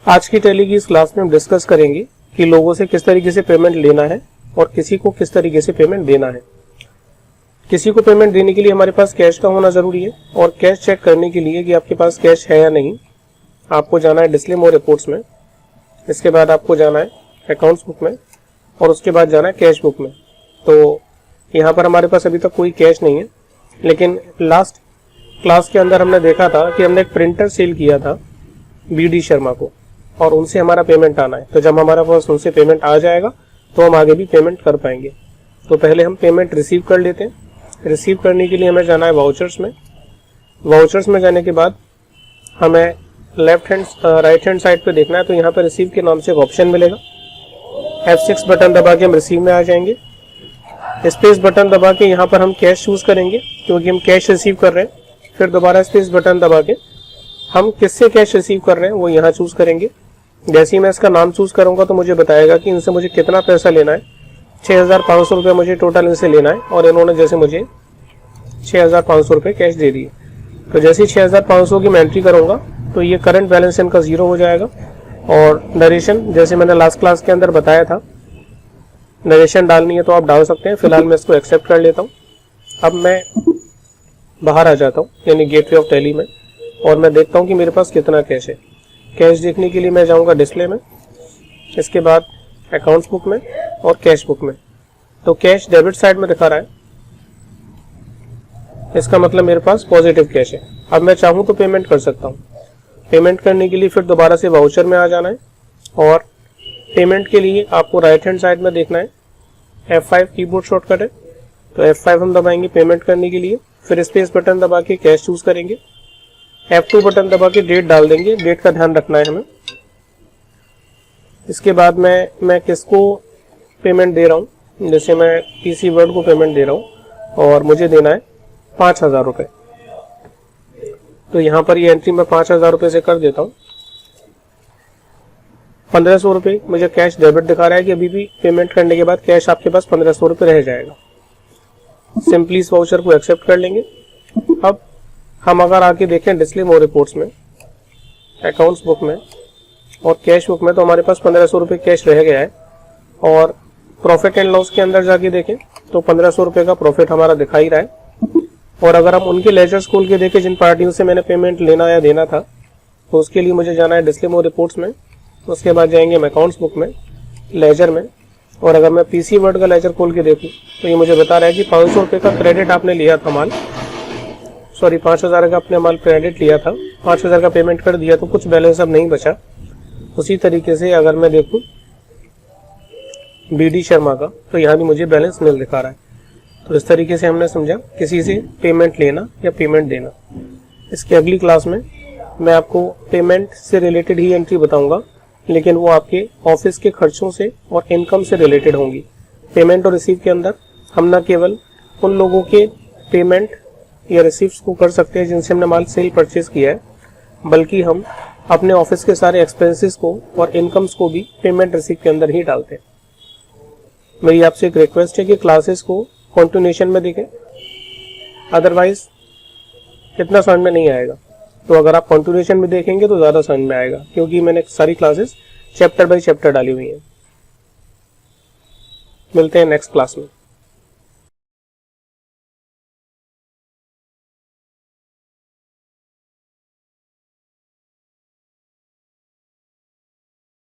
आज की टैली की इस क्लास में हम डिस्कस करेंगे कि लोगों से किस तरीके से पेमेंट लेना है और किसी को किस तरीके से पेमेंट देना है। किसी को पेमेंट देने के लिए हमारे पास कैश का होना जरूरी है और कैश चेक करने के लिए कि आपके पास कैश है या नहीं, आपको जाना है डिस्प्ले मोर रिपोर्ट्स में। इसके बाद आपको जाना है अकाउंट्स बुक में और उसके बाद जाना है कैश बुक में। तो यहाँ पर हमारे पास अभी तक कोई कैश नहीं है, लेकिन लास्ट क्लास के अंदर हमने देखा था कि हमने एक प्रिंटर सेल किया था BD शर्मा को और उनसे हमारा पेमेंट आना है। तो जब हमारा पास उनसे पेमेंट आ जाएगा तो हम आगे भी पेमेंट कर पाएंगे। तो पहले हम पेमेंट रिसीव कर लेते हैं। रिसीव करने के लिए हमें जाना है वाउचर्स में। वाउचर्स में जाने के बाद हमें राइट हैंड साइड पे देखना है। तो यहाँ पे रिसीव के नाम से एक ऑप्शन मिलेगा। F6 बटन दबा के हम रिसीव में आ जाएंगे। स्पेस बटन दबा के यहाँ पर हम कैश चूज करेंगे क्योंकि हम कैश रिसीव कर रहे हैं। फिर दोबारा स्पेस बटन दबा के हम किससे कैश रिसीव कर रहे हैं वो यहाँ चूज करेंगे। जैसे ही मैं इसका नाम चूज करूंगा तो मुझे बताएगा कि इनसे मुझे कितना पैसा लेना है। 6,500 रुपये मुझे टोटल इनसे लेना है और इन्होंने जैसे मुझे 6,500 रुपये कैश दे दिए। तो जैसे ही 6,500 की मैं एंट्री करूंगा तो ये करंट बैलेंस इनका 0 हो जाएगा। और नरेशन जैसे मैंने लास्ट क्लास के अंदर बताया था, नरेशन डालनी है तो आप डाल सकते हैं। फिलहाल मैं इसको एक्सेप्ट कर लेता हूँ। अब मैं बाहर आ जाता हूँ यानी गेटवे ऑफ टैली में और मैं देखता हूँ कि मेरे पास कितना कैश है। कैश देखने के लिए मैं जाऊँगा डिस्प्ले में, इसके बाद अकाउंट्स बुक में और कैश बुक में। तो कैश डेबिट साइड में दिखा रहा है, इसका मतलब मेरे पास पॉजिटिव कैश है। अब मैं चाहूँ तो पेमेंट कर सकता हूँ। पेमेंट करने के लिए फिर दोबारा से वाउचर में आ जाना है और पेमेंट के लिए आपको राइट हैंड साइड में देखना है। F5 कीबोर्ड शॉर्टकट है, तो F5 हम दबाएंगे पेमेंट करने के लिए। फिर स्पेस बटन दबा के कैश चूज करेंगे। F2 बटन दबा के डेट डाल देंगे, डेट का ध्यान रखना है हमें। इसके बाद मैं किसको पेमेंट दे रहा हूँ, जैसे मैं PC वर्ड को पेमेंट दे रहा हूँ और मुझे देना है 5,000 रुपये। तो यहाँ पर ये एंट्री मैं 5,000 रुपये से कर देता हूँ। 1,500 रुपये मुझे कैश डेबिट दिखा रहा है कि अभी भी पेमेंट करने के बाद कैश आपके पास 1,500 रुपये रह जाएगा। सिंपली इस वाउचर को एक्सेप्ट कर लेंगे। अब हम अगर आके देखें डिस्प्ले मोर रिपोर्ट्स में, अकाउंट्स बुक में और कैश बुक में, तो हमारे पास 1,500 रुपये कैश रह गया है। और प्रॉफिट एंड लॉस के अंदर जाके देखें तो 1,500 रुपये का प्रॉफिट हमारा दिखा ही रहा है। और अगर हम उनके लेजर्स खोल के देखें जिन पार्टियों से मैंने पेमेंट लेना या देना था, तो उसके लिए मुझे जाना है डिस्प्ले मोर रिपोर्ट्स में। उसके बाद जाएंगे हम अकाउंट्स बुक में, लेजर में। और अगर मैं PC वर्ड का लेजर खोल के देखूँ तो ये मुझे बता रहा है कि 500 रुपये का क्रेडिट आपने लिया था माल, 5,000 का अपने माल क्रेडिट लिया था, 5,000 का पेमेंट कर दिया, तो कुछ बैलेंस अब नहीं बचा। उसी तरीके से अगर मैं देखूं BD शर्मा का, तो यहाँ भी मुझे बैलेंस नल दिखा रहा है। तो इस तरीके से हमने समझा किसी से पेमेंट लेना या पेमेंट देना। इसकी अगली क्लास में मैं आपको पेमेंट से रिलेटेड ही एंट्री बताऊंगा, लेकिन वो आपके ऑफिस के खर्चों से और इनकम से रिलेटेड होंगी। पेमेंट और रिसीव के अंदर हम न केवल उन लोगों के पेमेंट या रिसीव्स को कर सकते हैं जिनसे हमने माल सेल परचेज किया है, बल्कि हम अपने ऑफिस के सारे एक्सपेंसेस को और इनकम्स को भी पेमेंट रिसीव के अंदर ही डालते हैं। मेरी आपसे एक रिक्वेस्ट है कि क्लासेस को कंटिन्यूएशन में देखें, अदरवाइज इतना समझ में नहीं आएगा। तो अगर आप कंटिन्यूएशन में देखेंगे तो ज़्यादा समझ में आएगा, क्योंकि मैंने सारी क्लासेस चैप्टर बाय चैप्टर डाली हुई हैं। मिलते हैं नेक्स्ट क्लास में।